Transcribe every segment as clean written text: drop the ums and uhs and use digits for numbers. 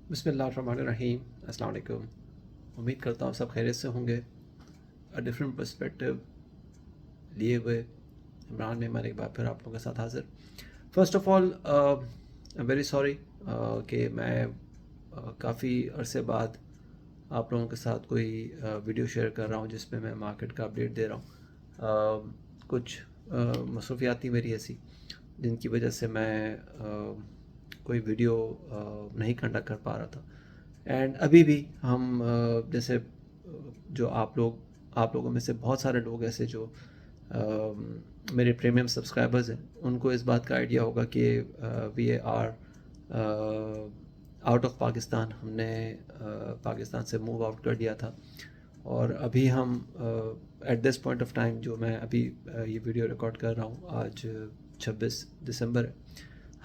بسم اللہ الرحمن الرحیم. السلام علیکم. امید کرتا ہوں سب خیریت سے ہوں گے. ڈفرینٹ پرسپیکٹیو لیے ہوئے عمران ممن ایک بار پھر آپ لوگوں کے ساتھ حاضر. First of all very sorry کہ میں کافی عرصے بعد آپ لوگوں کے ساتھ کوئی ویڈیو شیئر کر رہا ہوں جس میں مارکیٹ کا اپڈیٹ دے رہا ہوں. کچھ مصروفیات تھی میری ایسی جن کی وجہ سے میں کوئی ویڈیو نہیں کنڈکٹ کر پا رہا تھا. اینڈ ابھی بھی ہم جیسے جو آپ لوگوں میں سے بہت سارے لوگ ایسے جو میرے پریمیم سبسکرائبرز ہیں ان کو اس بات کا آئیڈیا ہوگا کہ we are out of Pakistan. ہم نے پاکستان سے موو آؤٹ کر دیا تھا اور ابھی ہم at this point of time جو میں ابھی یہ ویڈیو ریکارڈ کر رہا ہوں آج 26 دسمبر ہے.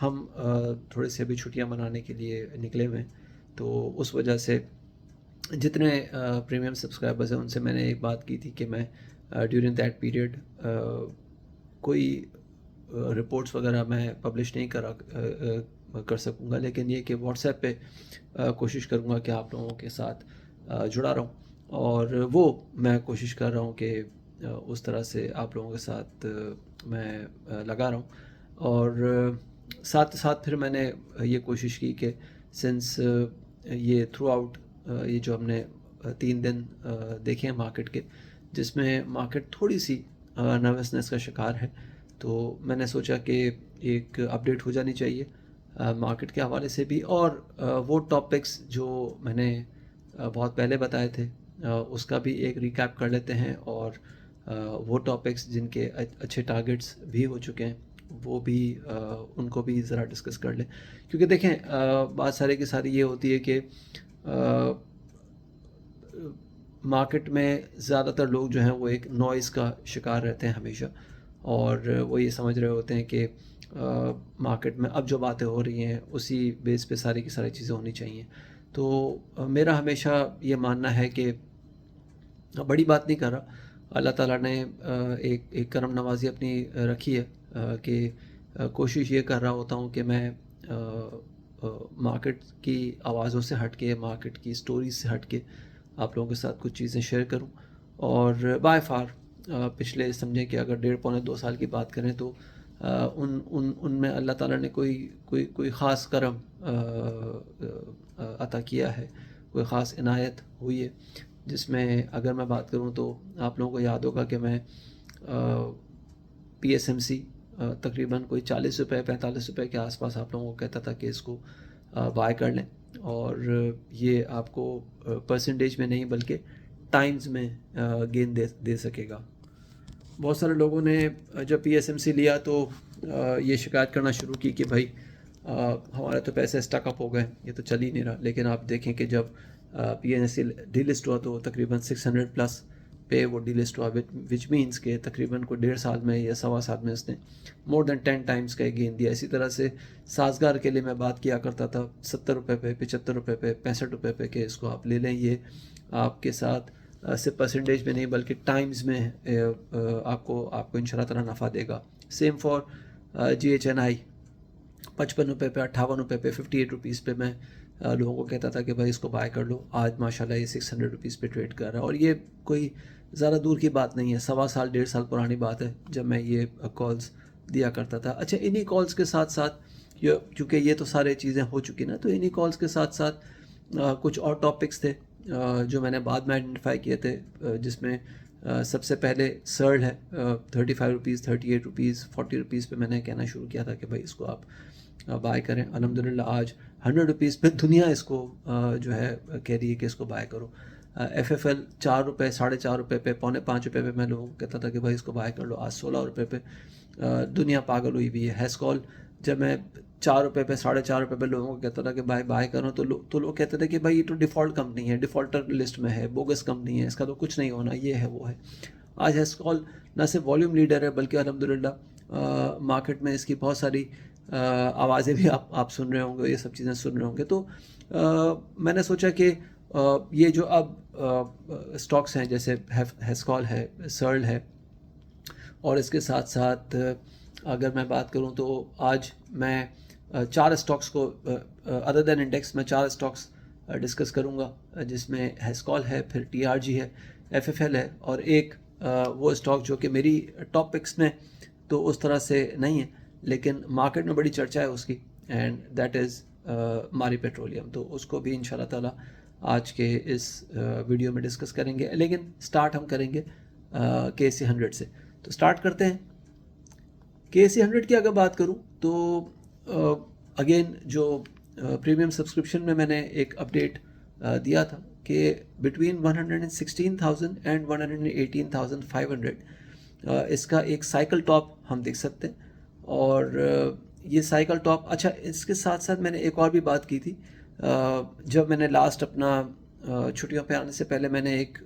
ہم تھوڑے سے ابھی چھٹیاں منانے کے لیے نکلے ہوئے ہیں. تو اس وجہ سے جتنے پریمیم سبسکرائبرز ہیں ان سے میں نے ایک بات کی تھی کہ میں ڈیورنگ دیٹ پیریڈ کوئی رپورٹس وغیرہ میں پبلش نہیں کر سکوں گا، لیکن یہ کہ واٹس ایپ پہ کوشش کروں گا کہ آپ لوگوں کے ساتھ جڑا رہوں. اور وہ میں کوشش کر رہا ہوں کہ اس طرح سے آپ لوگوں کے ساتھ میں لگا رہا ہوں. اور ساتھ ساتھ پھر میں نے یہ کوشش کی کہ سنس یہ تھرو آؤٹ یہ جو ہم نے 3 دن دیکھے ہیں مارکیٹ کے جس میں مارکیٹ تھوڑی سی نروسنس کا شکار ہے، تو میں نے سوچا کہ ایک اپڈیٹ ہو جانی چاہیے مارکیٹ کے حوالے سے بھی. اور وہ ٹاپکس جو میں نے بہت پہلے بتائے تھے اس کا بھی ایک ریکیپ کر لیتے ہیں. اور وہ ٹاپکس جن کے اچھے ٹارگٹس بھی ہو چکے ہیں وہ بھی ان کو بھی ذرا ڈسکس کر لیں. کیونکہ دیکھیں بات سارے کی ساری یہ ہوتی ہے کہ مارکیٹ میں زیادہ تر لوگ جو ہیں وہ ایک نوائز کا شکار رہتے ہیں ہمیشہ، اور وہ یہ سمجھ رہے ہوتے ہیں کہ مارکیٹ میں اب جو باتیں ہو رہی ہیں اسی بیس پہ ساری کی ساری چیزیں ہونی چاہیے. تو میرا ہمیشہ یہ ماننا ہے کہ بڑی بات نہیں کر رہا، اللہ تعالیٰ نے ایک کرم نوازی اپنی رکھی ہے کہ کوشش یہ کر رہا ہوتا ہوں کہ میں مارکیٹ کی آوازوں سے ہٹ کے، مارکیٹ کی سٹوریز سے ہٹ کے آپ لوگوں کے ساتھ کچھ چیزیں شیئر کروں. اور بائی فار پچھلے سمجھیں کہ اگر 1.5-2 سال کی بات کریں تو ان میں اللہ تعالیٰ نے کوئی خاص کرم عطا کیا ہے، کوئی خاص عنایت ہوئی ہے جس میں اگر میں بات کروں تو آپ لوگوں کو یاد ہوگا کہ میں پی ایس ایم سی تقریباً کوئی 40 روپے 45 روپے کے آس پاس آپ لوگوں کو کہتا تھا کہ اس کو بائی کر لیں، اور یہ آپ کو پرسنٹیج میں نہیں بلکہ ٹائمز میں گین دے سکے گا. بہت سارے لوگوں نے جب پی ایس ایم سی لیا تو یہ شکایت کرنا شروع کی کہ بھائی ہمارے تو پیسے اسٹک اپ ہو گئے، یہ تو چل ہی نہیں رہا. لیکن آپ دیکھیں کہ جب P N S C D list ہوا تو تقریباً 600 پلس پہ وہ ڈی لسٹ ہوا، وچ مینس کہ تقریباً کوئی 1.5 سال میں یا 1.25 سال میں اس نے مور دین 10 ٹائمز کا گین دیا. اسی طرح سے سازگار کے لیے میں بات کیا کرتا تھا 70 روپے پہ، 75 روپے پہ، 65 روپے پہ کہ اس کو آپ لے لیں، یہ آپ کے ساتھ صرف پرسنٹیج میں نہیں بلکہ ٹائمز میں آپ کو ان شاء اللہ تعالیٰ نفع دے گا. Same for G H N I 55 روپے پہ، 58 روپے پہ، 58 روپیز پہ میں لوگوں کو کہتا تھا کہ بھائی اس کو بائی کر لو. آج ماشاءاللہ یہ 600 روپیز پہ ٹریڈ کر رہا ہے، اور یہ کوئی زیادہ دور کی بات نہیں ہے، 1.25 سال 1.5 سال پرانی بات ہے جب میں یہ کالز دیا کرتا تھا. اچھا انہی کالز کے ساتھ ساتھ چونکہ یہ تو سارے چیزیں ہو چکی نا، تو انہی کالز کے ساتھ ساتھ کچھ اور ٹاپکس تھے جو میں نے بعد میں آئیڈینٹیفائی کیے تھے، جس میں سب سے پہلے سرڈ ہے 35 روپیز، 38 روپیز، 40 روپیز پہ میں نے کہنا شروع کیا تھا کہ بھائی اس کو آپ بائی کریں. الحمدللہ آج 100 روپیز پہ دنیا اس کو جو ہے کہہ رہی ہے کہ اس کو بائی کرو. ایف ایف ایل 4 روپے، 4.5 روپے پہ، 4.25 روپے پہ میں لوگوں کو کہتا تھا کہ بھائی اس کو بائی کر لو. آج 16 روپے پہ دنیا پاگل ہوئی ہوئی ہے. ہیس کال جب میں 4 روپے پہ، 4.5 روپے پہ لوگوں کو کہتا تھا کہ بائی کرو تو لوگ کہتے تھے کہ بھائی یہ تو ڈیفالٹ کمپنی ہے، ڈیفالٹر لسٹ میں ہے، بوگس کمپنی ہے، اس کا تو کچھ نہیں ہونا، یہ ہے وہ ہے. آج ہیس کال نہ صرف والیوم لیڈر ہے بلکہ الحمدللہ مارکیٹ میں اس کی بہت ساری آوازیں بھی آپ سن رہے ہوں گے، یہ سب چیزیں سن رہے ہوں گے. تو میں نے سوچا کہ یہ جو اب اسٹاکس ہیں جیسے ہیس کال ہے، سرل ہے، اور اس کے ساتھ ساتھ اگر میں بات کروں تو آج میں 4 اسٹاکس کو ادر دین انڈیکس میں 4 اسٹاکس ڈسکس کروں گا، جس میں ہیسکال ہے، پھر TRG ہے، FFL ہے، اور ایک وہ اسٹاک جو کہ میری ٹاپ پکس میں تو اس طرح سے نہیں ہے لیکن مارکیٹ میں بڑی چرچا ہے اس کی، اینڈ دیٹ از ماری پیٹرولیم. تو اس کو بھی انشاءاللہ تعالیٰ آج کے اس ویڈیو میں ڈسکس کریں گے، لیکن سٹارٹ ہم کریں گے KSE 100 سے. تو سٹارٹ کرتے ہیں. KSE 100 کی اگر بات کروں تو اگین جو پریمیم سبسکرپشن میں نے ایک اپڈیٹ دیا تھا کہ بٹوین 116,000 اینڈ 118,500 اس کا ایک سائیکل ٹاپ ہم دیکھ سکتے ہیں. اور یہ سائیکل ٹاپ، اچھا اس کے ساتھ ساتھ میں نے ایک اور بھی بات کی تھی جب میں نے لاسٹ اپنا چھٹیوں پہ آنے سے پہلے میں نے ایک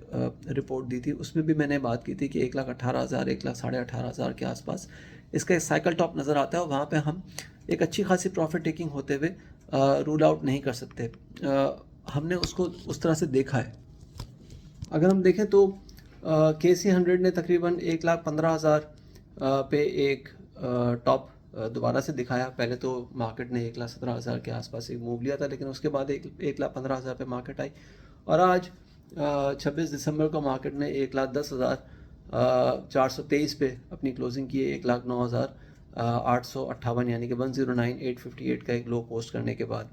رپورٹ دی تھی، اس میں بھی میں نے بات کی تھی کہ 1,18,000 1,18,500 کے آس پاس اس کا ایک سائیکل ٹاپ نظر آتا ہے، اور وہاں پہ ہم ایک اچھی خاصی پروفٹ ٹیکنگ ہوتے ہوئے رول آؤٹ نہیں کر سکتے. ہم نے اس کو اس طرح سے دیکھا ہے. اگر ہم دیکھیں تو KSE 100 نے تقریباً 1,15,000 پہ ایک ٹاپ دوبارہ سے دکھایا. پہلے تو مارکیٹ نے 1,17,000 کے آس پاس ایک موو لیا تھا، لیکن اس کے بعد 1,15,000 پہ مارکیٹ آئی، اور آج 26 دسمبر کو مارکیٹ نے 1,10,423 پہ اپنی کلوزنگ کی ہے، 1,09,858 یعنی کہ 109,858 کا ایک لو پوسٹ کرنے کے بعد.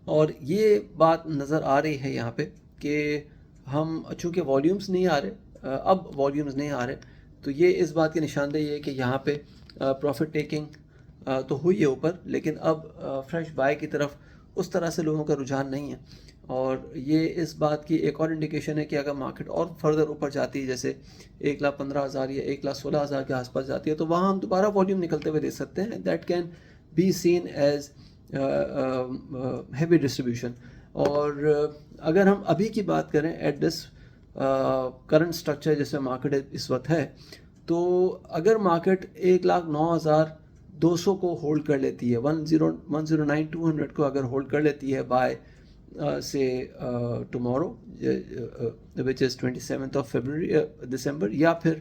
اور یہ بات نظر آ رہی ہے یہاں پہ کہ ہم چونکہ والیومز نہیں آ رہے، اب والیومز نہیں آ رہے، تو یہ اس بات کی نشاندہی ہے کہ یہاں پہ پروفٹ ٹیکنگ تو ہوئی ہے اوپر، لیکن اب فریش بائی کی طرف اس طرح سے لوگوں کا رجحان نہیں ہے. اور یہ اس بات کی ایک اور انڈیکیشن ہے کہ اگر مارکیٹ اور فردر اوپر جاتی ہے، جیسے 1,15,000 یا 1,16,000 کے آس پاس جاتی ہے، تو وہاں ہم دوبارہ والیوم نکلتے ہوئے دیکھ سکتے ہیں. That can be seen as heavy distribution. اور اگر ہم ابھی کی بات کریں ایٹ دس کرنٹ اسٹرکچر جیسے مارکیٹ اس وقت ہے، تو اگر مارکیٹ 1,09,200 کو ہولڈ کر لیتی ہے، 109,200 کو اگر ہولڈ کر لیتی ہے بائی سے tomorrow which is 27th of دسمبر، یا پھر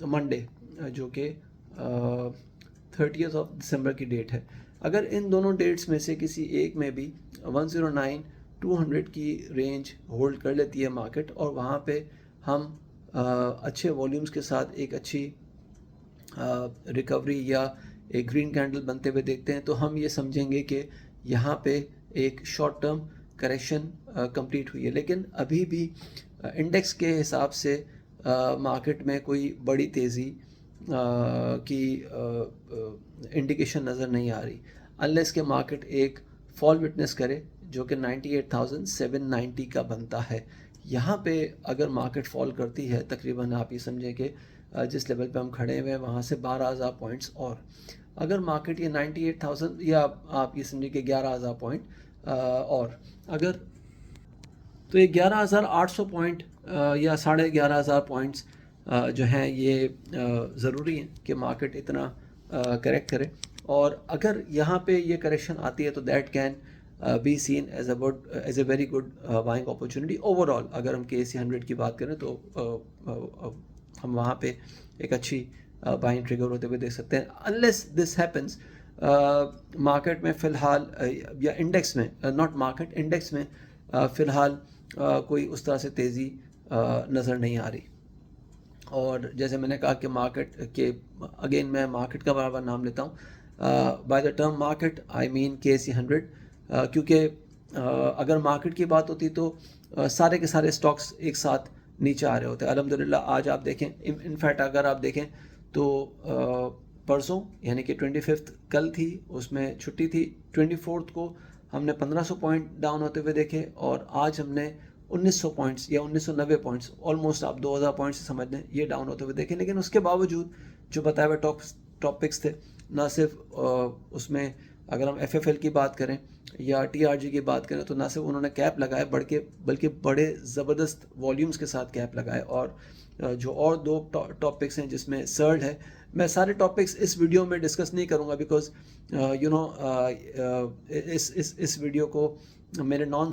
منڈے جو کہ 30th آف دسمبر کی ڈیٹ ہے، اگر ان دونوں ڈیٹس میں سے کسی ایک میں بھی 109,200 کی رینج ہولڈ کر لیتی ہے مارکیٹ، اور وہاں پہ ہم اچھے والیومز کے ساتھ ایک اچھی ریکوری یا ایک گرین کینڈل بنتے ہوئے دیکھتے ہیں، تو ہم یہ سمجھیں گے کہ یہاں پہ ایک شارٹ ٹرم کریکشن کمپلیٹ ہوئی ہے. لیکن ابھی بھی انڈیکس کے حساب سے مارکیٹ میں کوئی بڑی تیزی کی انڈیکیشن نظر نہیں آ رہی، انلیس کہ مارکیٹ ایک فال وٹنس کرے جو کہ 98,790 کا بنتا ہے. یہاں پہ اگر مارکیٹ فال کرتی ہے، تقریباً آپ یہ سمجھیں کہ جس لیول پہ ہم کھڑے ہوئے ہیں وہاں سے 12,000 پوائنٹس، اور اگر مارکیٹ یہ 98,000 یا آپ یہ سمجھیں کہ 11,000 پوائنٹ اور اگر، تو یہ 11,800 پوائنٹ یا 11,500 پوائنٹس جو ہیں یہ ضروری ہیں کہ مارکیٹ اتنا کریکٹ کرے. اور اگر یہاں پہ یہ کریکشن آتی ہے تو that can be seen as a very good buying opportunity. Overall اگر ہم KSE 100 کی بات کریں تو ہم وہاں پہ ایک اچھی بائنگ ٹریگر ہوتے ہوئے دیکھ سکتے ہیں، انلیس دس ہیپنس. مارکیٹ میں فی الحال یا انڈیکس میں، ناٹ مارکیٹ، انڈیکس میں فی الحال کوئی اس طرح سے تیزی نظر نہیں آ رہی. اور جیسے میں نے کہا کہ مارکیٹ کے، اگین میں مارکیٹ کا بار بار نام لیتا ہوں، by the term market I mean KSE 100، کیونکہ اگر مارکیٹ کی بات ہوتی تو سارے کے سارے اسٹاکس ایک ساتھ نیچے آ رہے ہوتے ہیں. الحمدللہ آج آپ دیکھیں، انفیکٹ اگر آپ دیکھیں تو پرسوں یعنی کہ 25 کل تھی، اس میں چھٹی تھی، 24 کو ہم نے 1,500 پوائنٹ ڈاؤن ہوتے ہوئے دیکھے، اور آج ہم نے 1,900 پوائنٹس یا 1,990 پوائنٹس، آلموسٹ آپ 2,000 پوائنٹس سے سمجھ لیں، یہ ڈاؤن ہوتے ہوئے دیکھیں. لیکن اس کے باوجود جو بتائے ہوئے ٹاپکس تھے، نہ صرف اس میں اگر ہم FFL کی بات کریں یا TRG کی بات کریں تو نہ صرف انہوں نے کیپ لگائے بلکہ بڑے زبردست والیومز کے ساتھ کیپ لگائے. اور جو اور دو ٹاپکس ہیں جس میں سرڈ ہے، میں سارے ٹاپکس اس ویڈیو میں ڈسکس نہیں کروں گا، بیکاز اس ویڈیو کو میرے نان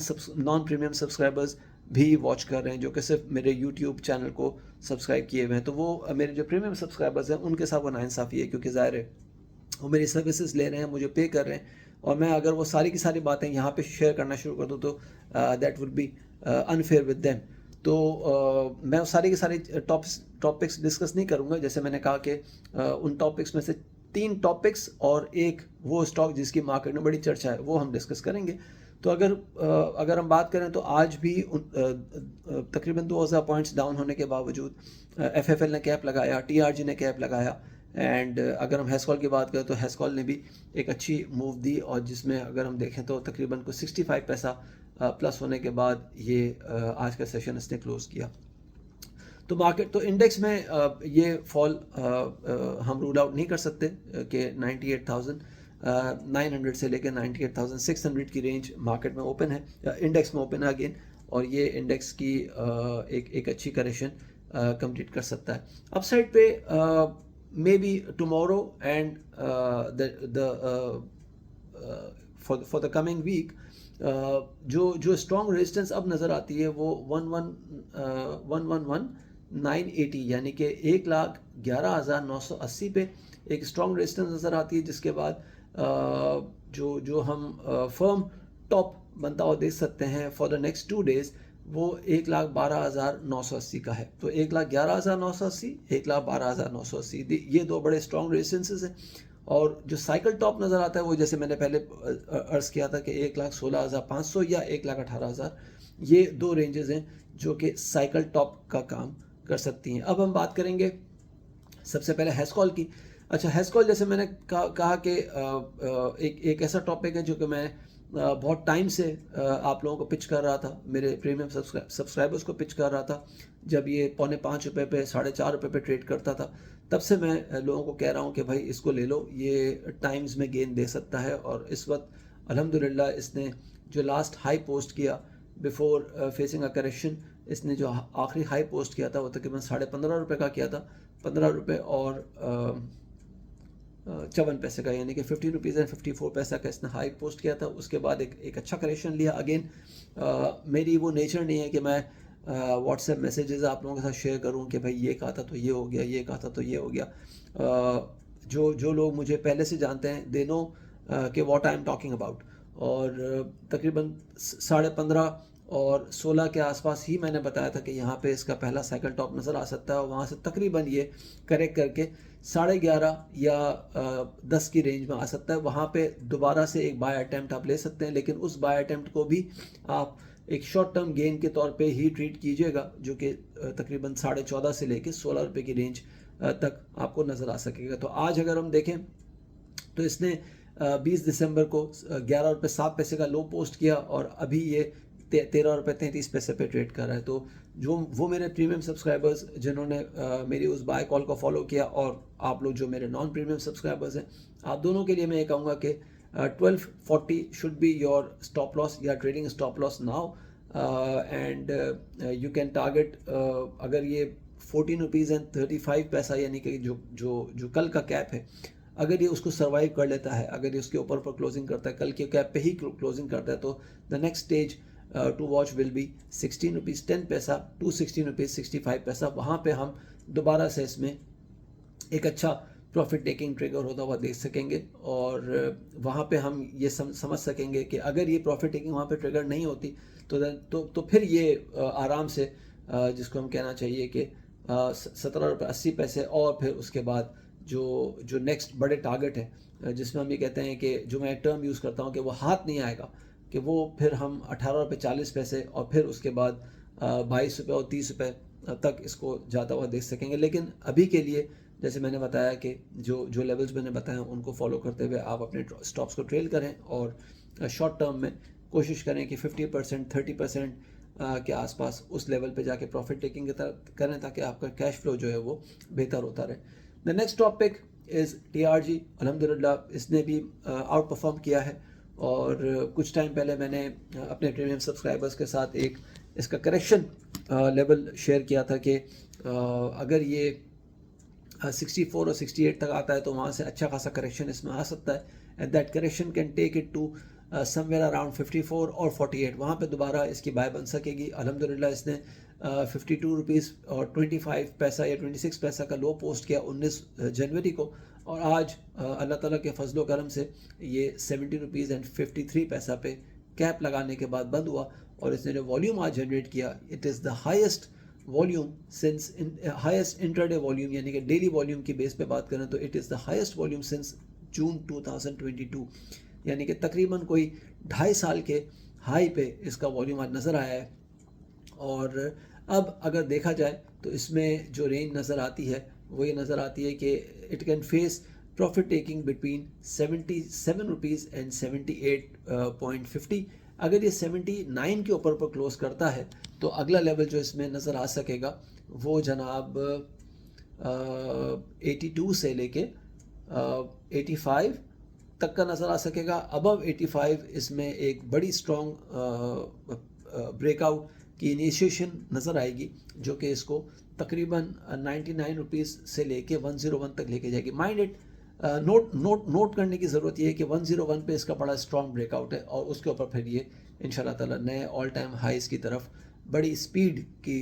پریمیم سبسکرائبرز بھی واچ کر رہے ہیں، جو کہ صرف میرے یوٹیوب چینل کو سبسکرائب کیے ہوئے ہیں. تو وہ میرے جو پریمیم سبسکرائبرز ہیں ان کے ساتھ وہ ناانصافی ہے، کیونکہ ظاہر ہے وہ میری سروسز لے رہے ہیں، مجھے پے کر رہے ہیں، اور میں اگر وہ ساری کی ساری باتیں یہاں پہ شیئر کرنا شروع کر دوں تو that would be unfair with them. تو میں ساری کی ساری ٹاپکس ڈسکس نہیں کروں گا. جیسے میں نے کہا کہ ان ٹاپکس میں سے 3 ٹاپکس اور ایک وہ اسٹاک جس کی مارکیٹ میں بڑی چرچا ہے وہ ہم ڈسکس کریں گے. تو اگر ہم بات کریں تو آج بھی تقریباً 2000 پوائنٹس ڈاؤن ہونے کے باوجود ایف ایف ایل نے کیپ لگایا, ٹی آر جی نے کیپ لگایا, اینڈ اگر ہم ہیسکال کی بات کریں تو ہیسکال نے بھی ایک اچھی موو دی, اور جس میں اگر ہم دیکھیں تو تقریباً کو 65 پیسہ پلس ہونے کے بعد یہ آج کا سیشن اس نے کلوز کیا. تو مارکیٹ تو انڈیکس میں یہ فال ہم رول آؤٹ نہیں کر سکتے کہ 98,900 سے لے کے 98,600 کی رینج مارکیٹ میں اوپن ہے, انڈیکس میں اوپن ہے اگین, اور یہ انڈیکس کی ایک اچھی کریکشن کمپلیٹ کر سکتا ہے. اپ سائڈ پہ maybe tomorrow and for the coming week جو اسٹرانگ ریزسٹنس اب نظر آتی ہے وہ 111,980 یعنی کہ 1,11,980 پہ ایک اسٹرانگ ریزسٹنس نظر آتی ہے, جس کے بعد جو ہم فرم ٹاپ بنتا ہوا دیکھ سکتے ہیں فار دا نیکسٹ 2 days وہ 1,12,980 کا ہے. تو 1,11,980, 1,12,980 یہ 2 بڑے اسٹرانگ ریزسٹنسز ہیں. اور جو سائیکل ٹاپ نظر آتا ہے وہ جیسے میں نے پہلے عرض کیا تھا کہ 1,16,500 یا 1,18,000, یہ 2 رینجز ہیں جو کہ سائیکل ٹاپ کا کام کر سکتی ہیں. اب ہم بات کریں گے سب سے پہلے ہیسکال کی. اچھا, ہیسکال جیسے میں نے کہا کہ ایک ایسا ٹاپک ہے جو کہ میں بہت ٹائم سے آپ لوگوں کو پچ کر رہا تھا, میرے پریمیم سبسکرائبرز کو پچ کر رہا تھا. جب یہ ₹4.5 پہ 4.5 پہ ٹریڈ کرتا تھا تب سے میں لوگوں کو کہہ رہا ہوں کہ بھائی اس کو لے لو, یہ ٹائمز میں گین دے سکتا ہے. اور اس وقت الحمدللہ اس نے جو لاسٹ ہائی پوسٹ کیا بیفور فیسنگ اے کریکشن, اس نے جو آخری ہائی پوسٹ کیا تھا وہ تقریباً ₹15.5 کا کیا تھا, ₹15 اور 54 پیسے کا, یعنی کہ 50 روپیز اینڈ 54 پیسہ کا اس نے ہائی پوسٹ کیا تھا. اس کے بعد ایک اچھا کریکشن لیا. اگین میری وہ نیچر نہیں ہے کہ میں واٹس ایپ میسیجز آپ لوگوں کے ساتھ شیئر کروں کہ بھائی یہ کہا تھا تو یہ ہو گیا, یہ کہا تھا تو یہ ہو گیا. جو لوگ مجھے پہلے سے جانتے ہیں دے نو کہ what I am talking about. اور تقریباً 15.5 اور 16 کے آس پاس ہی میں نے بتایا تھا کہ یہاں پہ اس کا پہلا سائیکل ٹاپ نظر آ سکتا ہے, اور وہاں سے تقریباً یہ کریکٹ کر کے 11.5 یا 10 کی رینج میں آ سکتا ہے. وہاں پہ دوبارہ سے ایک بائی اٹیمپٹ آپ لے سکتے ہیں, لیکن اس بائی اٹیمپٹ کو بھی آپ ایک شارٹ ٹرم گین کے طور پہ ہی ٹریٹ کیجیے گا, جو کہ تقریباً 14.5 سے لے کے ₹16 کی رینج تک آپ کو نظر آ سکے گا. تو آج اگر ہم دیکھیں تو اس نے 20 دسمبر کو ₹11.07 کا لو پوسٹ کیا, اور ابھی یہ ₹13.33 پہ ٹریڈ کر رہا ہے. تو وہ میرے پریمیم سبسکرائبرز جنہوں نے میری اس بائی کال کو فالو کیا, اور آپ لوگ جو میرے نان پریمیم سبسکرائبرز ہیں, آپ دونوں کے لیے میں یہ کہوں گا کہ 1240 should be your stop loss یا trading stop loss now, and you can target اگر یہ 14 روپیز اینڈ 35 پیسہ یعنی کہ جو کل کا کیپ ہے, اگر یہ اس کو سروائیو کر لیتا ہے, اگر یہ اس کے اوپر کلوزنگ کرتا ہے, کل کے کیپ پہ ہی کلوزنگ کرتا ہے, تو the next stage to watch will be 16 rupees 10 پیسہ to 16 روپیز 65 پیسہ. وہاں پہ ہم دوبارہ سے اس میں ایک اچھا پروفٹ ٹیکنگ ٹریگر ہوتا ہوا دیکھ سکیں گے, اور وہاں پہ ہم یہ سمجھ سکیں گے کہ اگر یہ پروفٹ ٹیکنگ وہاں پہ ٹریگر نہیں ہوتی تو پھر یہ آرام سے جس کو ہم کہنا چاہیے کہ ₹17.80, اور پھر اس کے بعد جو نیکسٹ بڑے ٹارگٹ ہے جس میں ہم یہ کہتے ہیں کہ جو میں ٹرم یوز کرتا ہوں کہ وہ ہاتھ نہیں آئے گا, کہ وہ پھر ہم ₹18.40 اور پھر اس کے بعد ₹22 اور ₹30 تک اس کو جاتا ہوا دیکھ سکیں گے. لیکن ابھی کے لیے جیسے میں نے بتایا کہ جو لیولز میں نے بتایا ان کو فالو کرتے ہوئے آپ اپنے سٹاپس کو ٹریل کریں, اور شارٹ ٹرم میں کوشش کریں کہ 50% 30% کے آس پاس اس لیول پہ جا کے پروفٹ ٹیکنگ کریں, تاکہ آپ کا کیش فلو جو ہے وہ بہتر ہوتا رہے. دا نیکسٹ ٹاپک از TRG. الحمدللہ اس نے بھی آؤٹ پرفارم کیا ہے, اور کچھ ٹائم پہلے میں نے اپنے پریمیم سبسکرائبرز کے ساتھ ایک اس کا کریکشن لیول شیئر کیا تھا کہ اگر یہ 64 اور 68 تک آتا ہے تو وہاں سے اچھا خاصا کریکشن اس میں آ سکتا ہے, and that correction can take it to somewhere around 54 اور 48. وہاں پہ دوبارہ اس کی بائی بن سکے گی. الحمدللہ اس نے 52 روپیز اور 25 پیسہ یا 26 پیسہ کا لو پوسٹ کیا 19 جنوری کو, اور آج اللہ تعالیٰ کے فضل و کرم سے یہ 70 روپیز اینڈ 53 پیسہ پہ کیپ لگانے کے بعد بند ہوا، اور اس نے جو والیوم آج جنریٹ کیا it is the highest volume since highest intraday volume, یعنی کہ ڈیلی والیوم کی بیس پہ بات کریں تو it is the highest volume since June 2022، یعنی کہ تقریباً کوئی 2.5 سال کے ہائی پہ اس کا والیوم آج نظر آیا ہے. اور اب اگر دیکھا جائے تو اس میں جو رینج نظر آتی ہے وہ یہ نظر آتی ہے کہ it can face profit taking between 77 rupees and 78.50. اگر یہ 79 کے اوپر پر کلوز کرتا ہے تو اگلا لیول جو اس میں نظر آ سکے گا وہ جناب 82 سے لے کے 85 تک کا نظر آ سکے گا. ابو 85 اس میں ایک بڑی اسٹرانگ بریک آؤٹ کی انیشیشن نظر آئے گی، جو کہ اس کو تقریباً 99 روپیز سے لے کے 101 تک لے کے جائے گی. مائنڈ اٹ، نوٹ کرنے کی ضرورت یہ ہے کہ 101 پہ اس کا بڑا اسٹرانگ بریک آؤٹ ہے، اور اس کے اوپر پھر یہ انشاءاللہ تعالیٰ نئے آل ٹائم ہائیز کی طرف بڑی اسپیڈ کی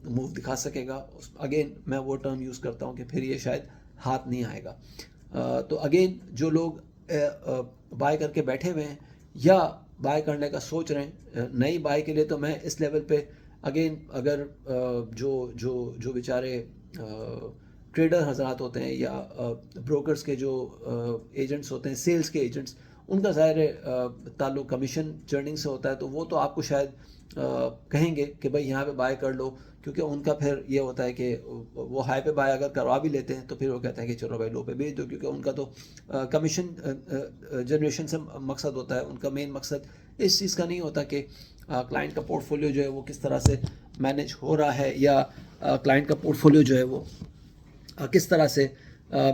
موو دکھا سکے گا. اگین میں وہ ٹرم یوز کرتا ہوں کہ پھر یہ شاید ہاتھ نہیں آئے گا. تو اگین جو لوگ بائی کر کے بیٹھے ہوئے ہیں یا بائی کرنے کا سوچ رہے ہیں نئی بائی کے لیے، تو میں اس لیول پہ اگین اگر جو بیچارے ٹریڈر حضرات ہوتے ہیں یا بروکرز کے جو ایجنٹس ہوتے ہیں، سیلز کے ایجنٹس، ان کا ظاہر تعلق کمیشن چرننگ سے ہوتا ہے، تو وہ تو آپ کو شاید کہیں گے کہ بھائی یہاں پہ بائی کر لو، کیونکہ ان کا پھر یہ ہوتا ہے کہ وہ ہائی پہ بائی اگر کروا بھی لیتے ہیں تو پھر وہ کہتے ہیں کہ چلو بھائی لو پہ بیچ دو، کیونکہ ان کا تو کمیشن جنریشن سے مقصد ہوتا ہے. ان کا مین مقصد اس چیز کا نہیں ہوتا کہ کلائنٹ کا پورٹ فولیو جو ہے وہ کس طرح سے مینیج ہو رہا ہے، یا کلائنٹ کا پورٹ فولیو جو ہے وہ کس طرح سے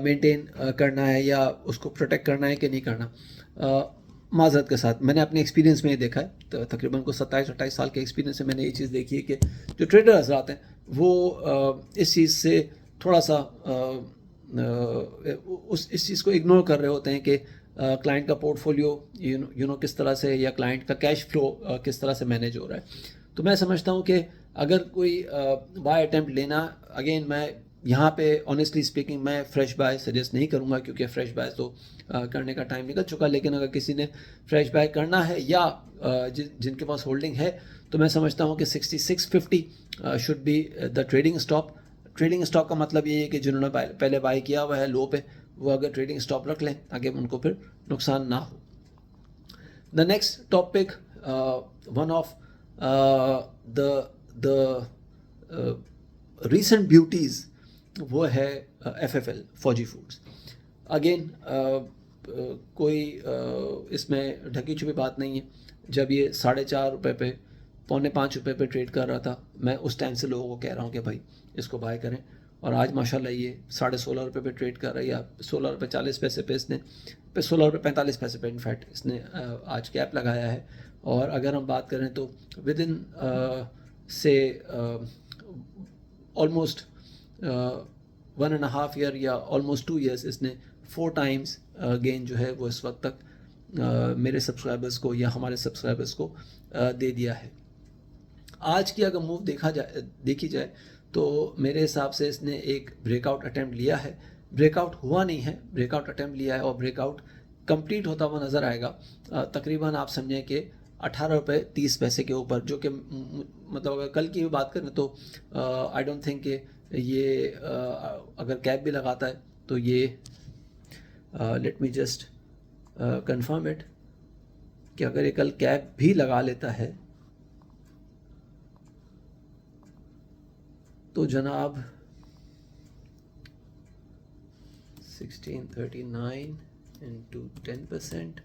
مینٹین کرنا ہے، یا اس کو پروٹیکٹ کرنا ہے کہ نہیں کرنا. معذرت کے ساتھ میں نے اپنے ایکسپیرینس میں یہ دیکھا ہے، تو تقریباً کو 27-28 سال کے ایکسپیرینس سے میں نے یہ چیز دیکھی ہے کہ جو ٹریڈر حضرات ہیں وہ اس چیز سے تھوڑا سا اس چیز کو اگنور کر رہے ہوتے ہیں کہ کلائنٹ کا پورٹ فولیو کس طرح سے، یا کلائنٹ کا کیش فلو کس طرح سے مینیج ہو رہا ہے. تو میں سمجھتا ہوں کہ اگر کوئی بائی اٹیمپٹ لینا، اگین میں یہاں پہ آنیسٹلی اسپیکنگ میں فریش بائی سجیسٹ نہیں کروں گا، کیونکہ فریش بائی تو کرنے کا ٹائم نکل چکا. لیکن اگر کسی نے فریش بائی کرنا ہے یا جن کے پاس ہولڈنگ ہے، تو میں سمجھتا ہوں کہ 6650 should be the trading stop. Trading stop کا مطلب یہ ہے کہ جنہوں نے پہلے بائی کیا ہوا ہے لو پہ، وہ اگر ٹریڈنگ اسٹاپ رکھ لیں تاکہ ان کو پھر نقصان نہ ہو. The next topic, one of the recent beauties, وہ ہے FFL فوجی فوڈز. اگین کوئی اس میں ڈھکی چھپی بات نہیں ہے. جب یہ 4.5 روپے پہ 4.25 روپے پہ ٹریڈ کر رہا تھا، میں اس ٹائم سے لوگوں کو کہہ رہا ہوں کہ بھائی اس کو بائی کریں، اور آج ماشاءاللہ یہ 16.5 روپے پہ ٹریڈ کر رہا ہے، یا 16 روپے 40 پیسے پہ اس نے 16 روپے 45 پیسے پہ انفیکٹ اس نے آج کیپ لگایا ہے. اور اگر ہم بات کریں تو ود ان سے آلموسٹ 1.5 ایئر یا آلموسٹ 2 ایئرس اس نے 4 ٹائمز گین جو ہے وہ اس وقت تک میرے سبسکرائبرز کو یا ہمارے سبسکرائبرز کو دے دیا ہے. آج کی اگر موو دیکھی جائے تو میرے حساب سے اس نے ایک بریک آؤٹ اٹیمپٹ لیا ہے. بریک آؤٹ ہوا نہیں ہے، بریک آؤٹ اٹیمپٹ لیا ہے، اور بریک آؤٹ کمپلیٹ ہوتا ہوا نظر آئے گا تقریباً آپ سمجھیں کہ 18 روپے 30 پیسے کے اوپر، جو کہ مطلب اگر کل کی بھی بات کریں تو آئی ڈونٹ تھنک کہ یہ اگر کیپ بھی لگاتا ہے تو یہ let me just confirm it کہ اگر یہ کل کیپ بھی لگا لیتا ہے تو جناب 1639 into 10%،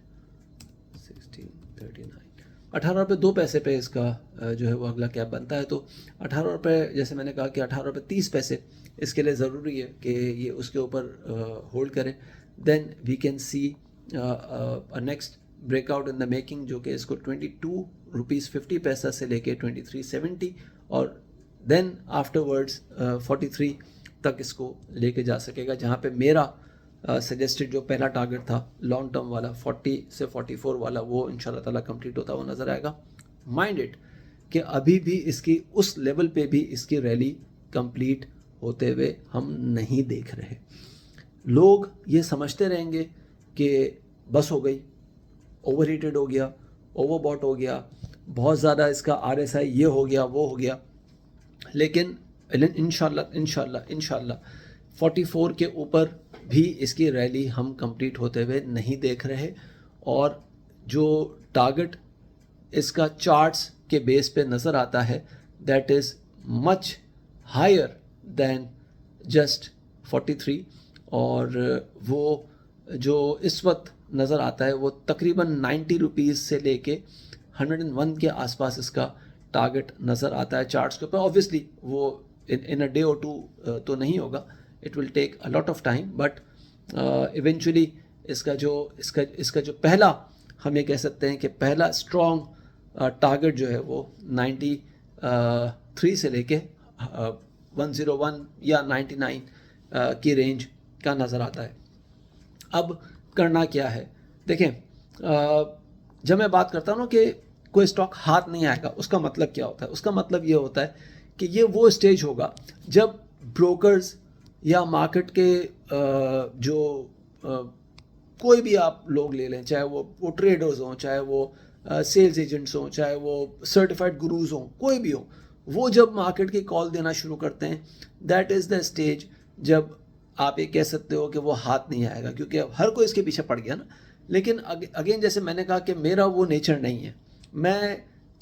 1639 18 روپے 2 پیسے پہ اس کا جو ہے وہ اگلا کیپ بنتا ہے. تو 18 روپے، جیسے میں نے کہا کہ 18 روپے 30 پیسے اس کے لیے ضروری ہے کہ یہ اس کے اوپر ہولڈ کریں. Then we can see next break out in the making, جو کہ اس کو 22 روپیز 50 پیسہ سے لے کے 2370، اور دین آفٹر ورڈس 43 تک اس کو لے کے جا سکے گا، جہاں پہ میرا سجیسٹڈ جو پہلا ٹارگٹ تھا لانگ ٹرم والا 40 سے 44 والا، وہ انشاءاللہ تعالیٰ کمپلیٹ ہوتا ہوا نظر آئے گا. مائنڈ اٹ کہ ابھی بھی اس کی اس لیول پہ بھی اس کی ریلی کمپلیٹ ہوتے ہوئے ہم نہیں دیکھ رہے. لوگ یہ سمجھتے رہیں گے کہ بس ہو گئی, اوور ہیٹڈ ہو گیا, اوور باٹ ہو گیا, بہت زیادہ اس کا RSI یہ ہو گیا وہ ہو گیا. لیکن انشاءاللہ 44 کے اوپر بھی اس کی ریلی ہم کمپلیٹ ہوتے ہوئے نہیں دیکھ رہے, اور جو ٹارگٹ اس کا چارٹس کے بیس پہ نظر آتا ہے that is much higher than just 43, اور وہ جو اس وقت نظر آتا ہے وہ تقریباً 90 روپیز سے لے کے 101 کے آس پاس اس کا ٹارگٹ نظر آتا ہے چارٹس کے اوپر. آبویسلی وہ ان اے ڈے اور ٹو تو نہیں ہوگا, it will take a lot of time, but eventually اس کا جو پہلا ہم یہ کہہ سکتے ہیں کہ پہلا اسٹرانگ ٹارگٹ جو ہے وہ 93 سے لے کے 101 یا 99 کی رینج کا نظر آتا ہے. اب کرنا کیا ہے, دیکھیں جب میں بات کرتا ہوں نا کہ کوئی اسٹاک ہاتھ نہیں آئے گا, اس کا مطلب کیا ہوتا ہے؟ اس کا مطلب یہ ہوتا ہے کہ یہ وہ اسٹیج ہوگا جب بروکرز یا مارکیٹ کے جو کوئی بھی آپ لوگ لے لیں, چاہے وہ ٹریڈرز ہوں, چاہے وہ سیلز ایجنٹس ہوں, چاہے وہ سرٹیفائڈ گروز ہوں, کوئی بھی ہوں, وہ جب مارکیٹ کی کال دینا شروع کرتے ہیں دیٹ از دا اسٹیج جب آپ یہ کہہ سکتے ہو کہ وہ ہاتھ نہیں آئے گا, کیونکہ اب ہر کوئی اس کے پیچھے پڑ گیا نا. لیکن اگین جیسے میں نے کہا کہ میرا وہ نیچر نہیں ہے, میں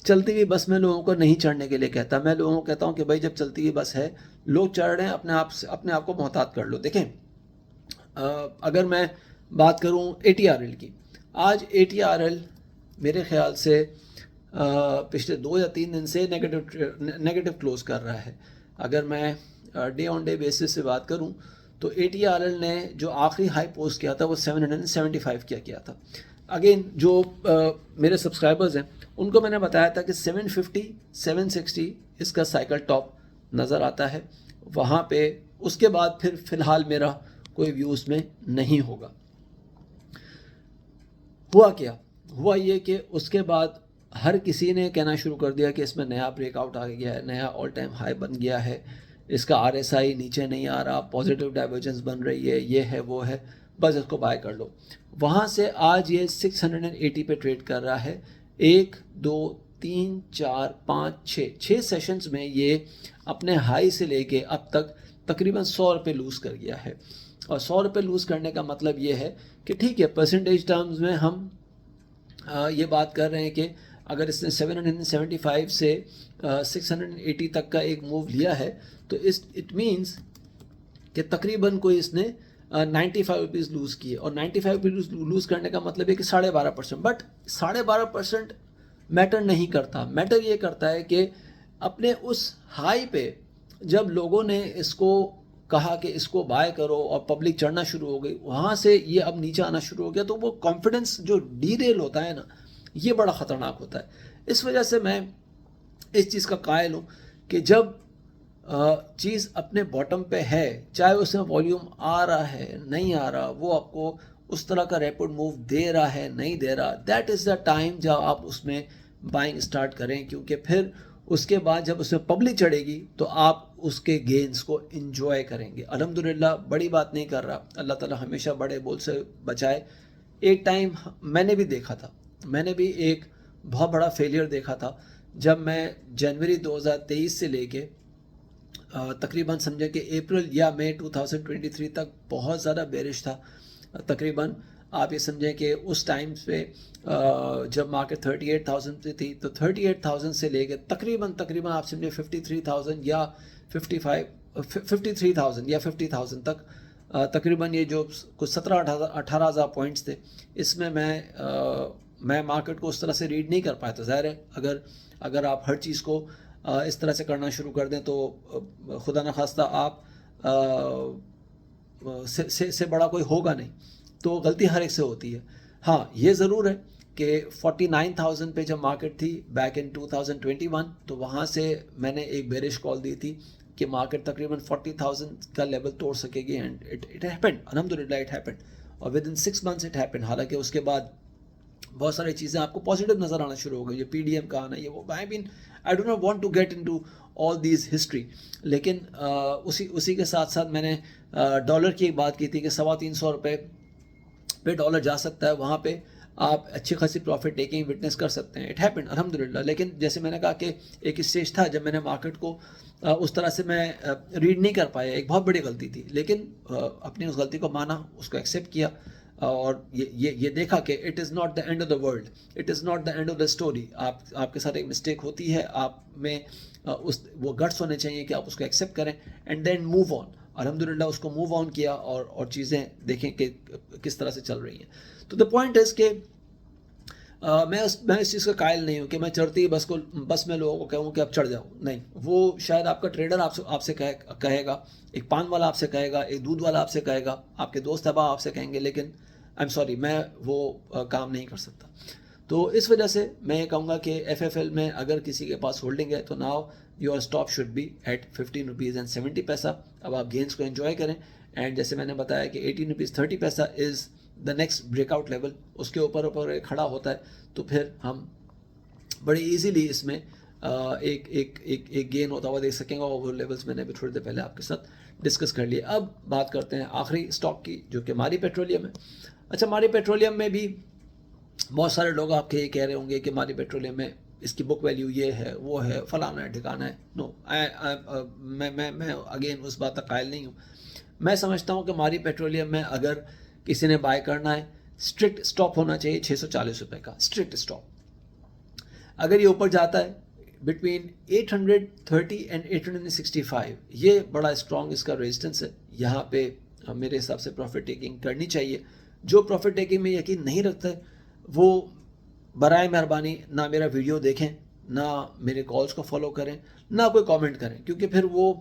چلتی ہوئی بس میں لوگوں کو نہیں چڑھنے کے لیے کہتا, میں لوگوں کو کہتا ہوں کہ بھائی جب چلتی ہوئی بس ہے, لوگ چڑھ رہے ہیں, اپنے آپ کو محتاط کر لو. دیکھیں اگر میں بات کروں ATRL کی, آج ATRL میرے خیال سے پچھلے 2 یا 3 دن سے نیگیٹو کلوز کر رہا ہے. اگر میں ڈے آن ڈے بیسس سے بات کروں تو ATRL نے جو آخری ہائی پوسٹ کیا تھا وہ 775 کیا تھا. اگین جو میرے سبسکرائبرز ہیں ان کو میں نے بتایا تھا کہ 750 760 اس کا سائیکل ٹاپ نظر آتا ہے وہاں پہ. اس کے بعد پھر فی الحال میرا کوئی ویو اس میں نہیں ہوگا. ہوا کیا؟ ہوا یہ کہ اس کے بعد ہر کسی نے کہنا شروع کر دیا کہ اس میں نیا بریک آؤٹ آ گیا ہے, نیا آل ٹائم ہائی بن گیا ہے, اس کا RSI نیچے نہیں آ رہا, پازیٹیو ڈائیورجنس بن رہی ہے, یہ ہے وہ ہے, بس اس کو بائی کر لو. وہاں سے آج یہ 680 پہ ٹریڈ کر رہا ہے. 1 2 3 4 5 6 سیشنز میں یہ اپنے ہائی سے لے کے اب تک تقریباً 100 روپے لوز کر گیا ہے. اور 100 روپے لوز کرنے کا مطلب یہ ہے کہ ٹھیک ہے پرسنٹیج ٹرمز میں ہم یہ بات کر رہے ہیں کہ اگر اس نے 775 سے 680 تک کا ایک موو لیا ہے تو اٹ مینس کہ تقریباً کوئی اس نے 95 روپیز لوز کیے, اور 95 روپیز لوز کرنے کا مطلب ہے کہ 12.5%. بٹ 12.5% میٹر نہیں کرتا. میٹر یہ کرتا ہے کہ اپنے اس ہائی پہ جب لوگوں نے اس کو کہا کہ اس کو بائی کرو اور پبلک چڑھنا شروع ہو گئی, وہاں سے یہ اب نیچے آنا شروع ہو گیا, تو وہ کانفیڈنس جو ڈی ریل ہوتا ہے نا, یہ بڑا خطرناک ہوتا ہے. اس وجہ سے میں اس چیز کا قائل ہوں کہ جب چیز اپنے باٹم پہ ہے, چاہے اس میں والیوم آ رہا ہے نہیں آ رہا, وہ آپ کو اس طرح کا ریپڈ موو دے رہا ہے نہیں دے رہا, دیٹ از دا ٹائم جب آپ اس میں بائنگ اسٹارٹ کریں, کیونکہ پھر اس کے بعد جب اس میں پبلک چڑھے گی تو آپ اس کے گینز کو انجوائے کریں گے. الحمدللہ بڑی بات نہیں کر رہا, اللہ تعالیٰ ہمیشہ بڑے بول سے بچائے. ایک ٹائم میں نے بھی دیکھا تھا, میں نے بھی ایک بہت بڑا فیلئر دیکھا تھا جب میں جنوری 2023 سے لے کے تقریباً سمجھے کہ اپریل یا مئی 2023 تک بہت زیادہ بیرش تھا. تقریباً آپ یہ سمجھیں کہ اس ٹائم پہ جب مارکیٹ 38,000 پہ تھی تو 38,000 سے لے کے تقریباً آپ سمجھے 53,000 یا 53,000 یا 50,000 تک تقریباً یہ جو کچھ 17-18,000 پوائنٹس تھے, اس میں میں مارکیٹ کو اس طرح سے ریڈ نہیں کر پایا. تو ظاہر ہے اگر آپ ہر چیز کو اس طرح سے کرنا شروع کر دیں تو خدا نخواستہ آپ سے بڑا کوئی ہوگا نہیں, تو غلطی ہر ایک سے ہوتی ہے. ہاں یہ ضرور ہے کہ 49,000 پہ جب مارکیٹ تھی بیک ان 2021 تو وہاں سے میں نے ایک بیرش کال دی تھی کہ مارکیٹ تقریباً 40,000 کا لیول توڑ سکے گی, اینڈ اٹ ہیپنڈ, الحمدللہ اٹ ہیپنڈ, اور with in 6 months it happened. حالانکہ اس کے بعد بہت ساری چیزیں آپ کو پازیٹیو نظر آنا شروع ہو گئی. یہ PDM کا آنا, یہ وہ, I do not want to get into all these history. لیکن اسی کے ساتھ ساتھ میں نے ڈالر کی ایک بات کی تھی کہ 350 روپے پہ ڈالر جا سکتا ہے, وہاں پہ آپ اچھی خاصی پروفٹ ٹیکنگ وٹنس کر سکتے ہیں. اٹ ہیپن الحمدللہ. لیکن جیسے میں نے کہا کہ ایک اسٹیج تھا جب میں نے مارکیٹ کو اس طرح سے میں ریڈ نہیں کر پایا, ایک بہت بڑی غلطی تھی. لیکن اپنی اس غلطی کو مانا, اس کو ایکسیپٹ کیا, اور یہ دیکھا کہ it is not the and of the world, it is not the and of the story. آپ کے ساتھ ایک مسٹیک ہوتی ہے, آپ میں وہ گٹس ہونے چاہیے کہ آپ اس کو ایکسیپٹ کریں اینڈ دین موو آن. الحمدللہ اس کو موو آن کیا, اور چیزیں دیکھیں کہ کس طرح سے چل رہی ہیں. تو دا پوائنٹ از کہ میں اس چیز کا قائل نہیں ہوں کہ میں چڑھتی بس میں لوگوں کو کہوں کہ اب چڑھ جاؤ. نہیں, وہ شاید آپ کا ٹریڈر آپ سے کہے گا, ایک پان والا آپ سے کہے گا, ایک دودھ والا آپ سے کہے گا, آپ کے دوست احباب آپ سے کہیں گے, لیکن آئی ایم سوری, میں وہ کام نہیں کر سکتا. تو اس وجہ سے میں یہ کہوں گا کہ FFL میں اگر کسی کے پاس ہولڈنگ ہے تو now your stop should be at 15 rupees and 70 paisa. اب آپ گینس کو انجوائے کریں, اینڈ جیسے میں نے بتایا کہ 18 rupees 30 paisa is the next break out level. اس کے اوپر کھڑا ہوتا ہے تو پھر ہم بڑی ایزیلی اس میں ایک گین ہوتا ہوا دیکھ سکیں گے. اور وہ لیولز میں نے بھی تھوڑی دیر پہلے آپ کے ساتھ ڈسکس کر لیے. اب بات کرتے ہیں آخری اسٹاک کی, جو کہ ماری پیٹرولیم ہے. اچھا, ماری پیٹرولیم میں بھی بہت سارے لوگ آپ کے یہ کہہ رہے ہوں گے کہ ماری پیٹرولیم میں اس کی بک ویلیو یہ ہے, وہ ہے, فلانا ہے, ٹھکانا ہے. نو, میں اگین اس بات کا قائل نہیں ہوں. میں سمجھتا ہوں کہ ماری پیٹرولیم میں اگر کسی نے بائی کرنا ہے, اسٹرکٹ اسٹاپ ہونا چاہیے 640 روپے کا, اسٹرکٹ اسٹاپ. اگر یہ اوپر جاتا ہے بٹوین 830 اینڈ 865, یہ بڑا اسٹرانگ اس کا ریزسٹنس ہے. یہاں پہ میرے حساب سے پروفٹ ٹیکنگ کرنی چاہیے. جو پروفٹ ٹیکنگ میں یقین نہیں رکھتا ہے وہ برائے مہربانی نہ میرا ویڈیو دیکھیں, نہ میرے کالز کو فالو کریں, نہ کوئی کامنٹ کریں, کیونکہ پھر وہ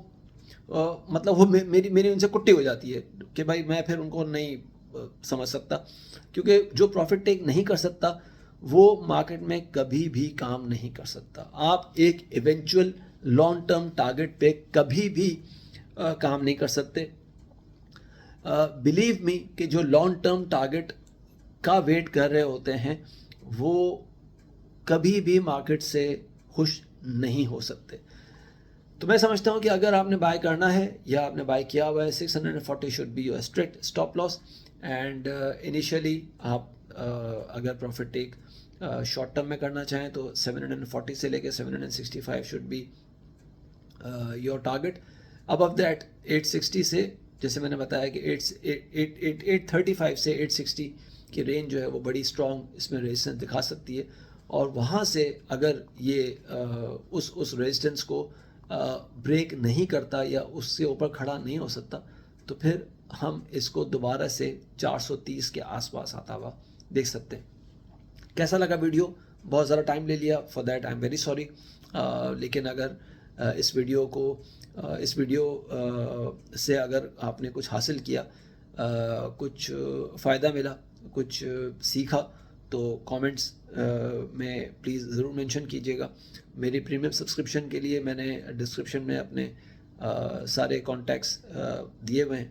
مطلب وہ میری ان سے کٹی ہو جاتی ہے کہ بھائی میں پھر ان کو نہیں سمجھ سکتا. کیونکہ جو پروفٹ ٹیک نہیں کر سکتا وہ مارکیٹ میں کبھی بھی کام نہیں کر سکتا. آپ ایک ایونچوئل لانگ ٹرم ٹارگٹ پہ کبھی بھی کام نہیں کر سکتے. بلیو می کہ جو لانگ ٹرم ٹارگٹ کا ویٹ کر رہے ہوتے ہیں وہ کبھی بھی مارکیٹ سے خوش نہیں ہو سکتے. تو میں سمجھتا ہوں کہ اگر آپ نے بائی کرنا ہے یا آپ نے بائی کیا ہوا ہے, 640 should be your strict stop loss. And initially آپ اگر پروفٹ ٹیک شارٹ ٹرم میں کرنا چاہیں تو 740 سے لے کے 765 should be your target. Above that 860 سے, جیسے میں نے بتایا کہ 835 سے 860 کی رینج جو ہے وہ بڑی اسٹرانگ اس میں ریزسٹنس دکھا سکتی ہے. اور وہاں سے اگر یہ اس ریزسٹنس کو بریک نہیں کرتا یا اس سے اوپر کھڑا نہیں ہو سکتا تو پھر ہم اس کو دوبارہ سے 430 کے آس پاس آتا ہوا دیکھ سکتے ہیں. کیسا لگا ویڈیو؟ بہت زیادہ ٹائم لے لیا, for that I am very sorry. لیکن اگر اس ویڈیو سے اگر آپ نے کچھ حاصل کیا, کچھ فائدہ ملا, کچھ سیکھا, تو کامنٹس میں پلیز ضرور مینشن کیجیے گا. میری پریمیم سبسکرپشن کے لیے میں نے ڈسکرپشن میں اپنے سارے کانٹیکٹس دیے ہوئے ہیں.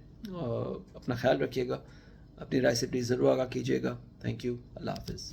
اپنا خیال رکھیے گا, اپنی رائے سے پلیز ضرور آگاہ کیجیے گا. تھینک یو, اللہ حافظ.